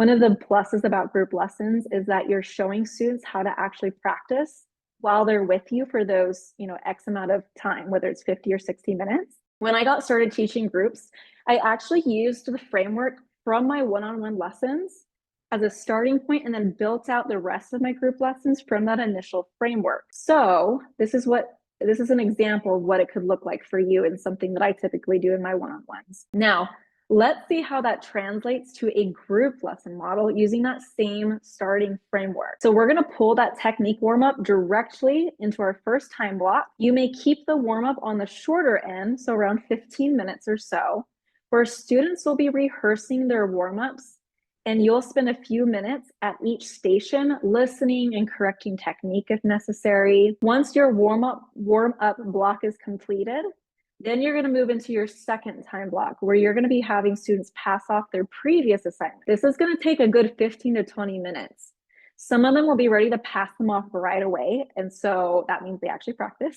One of the pluses about group lessons is that you're showing students how to actually practice while they're with you for those, X amount of time, whether it's 50 or 60 minutes. When I got started teaching groups, I actually used the framework from my one-on-one lessons as a starting point and then built out the rest of my group lessons from that initial framework. So this is an example of what it could look like for you and something that I typically do in my one-on-ones. Now, let's see how that translates to a group lesson model using that same starting framework. So we're going to pull that technique warm-up directly into our first time block. You may keep the warm-up on the shorter end, so around 15 minutes or so, where students will be rehearsing their warm-ups, and you'll spend a few minutes at each station listening and correcting technique if necessary. Once your warm-up block is completed, then you're going to move into your second time block where you're going to be having students pass off their previous assignment. This is going to take a good 15 to 20 minutes. Some of them will be ready to pass them off right away. And so that means they actually practice.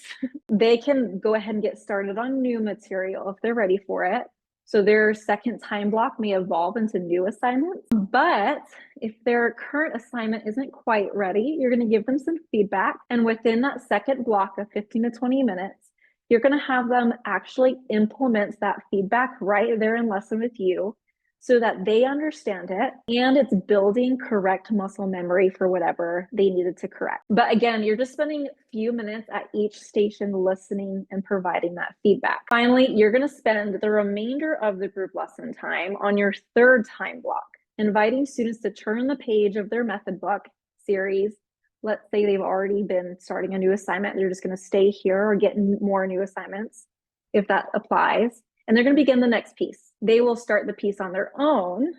They can go ahead and get started on new material if they're ready for it. So their second time block may evolve into new assignments. But if their current assignment isn't quite ready, you're going to give them some feedback. And within that second block of 15 to 20 minutes, you're going to have them actually implement that feedback right there in lesson with you so that they understand it and it's building correct muscle memory for whatever they needed to correct. But again, you're just spending a few minutes at each station listening and providing that feedback. Finally, you're going to spend the remainder of the group lesson time on your third time block, inviting students to turn the page of their method book series. Let's say they've already been starting a new assignment. They're just going to stay here or get more new assignments if that applies. And they're going to begin the next piece. They will start the piece on their own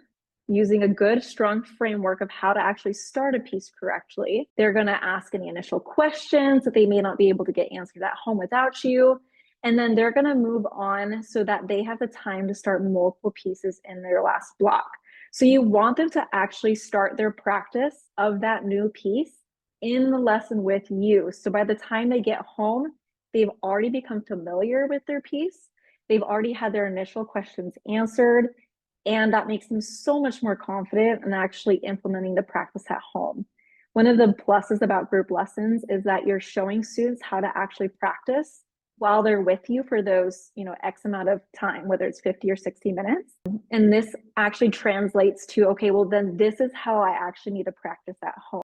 using a good, strong framework of how to actually start a piece correctly. They're going to ask any initial questions that they may not be able to get answered at home without you. And then they're going to move on so that they have the time to start multiple pieces in their last block. So you want them to actually start their practice of that new piece in the lesson with you. So by the time they get home, they've already become familiar with their piece. They've already had their initial questions answered, and that makes them so much more confident in actually implementing the practice at home. One of the pluses about group lessons is that you're showing students how to actually practice while they're with you for those, X amount of time, whether it's 50 or 60 minutes. And this actually translates to, okay, well, then this is how I actually need to practice at home.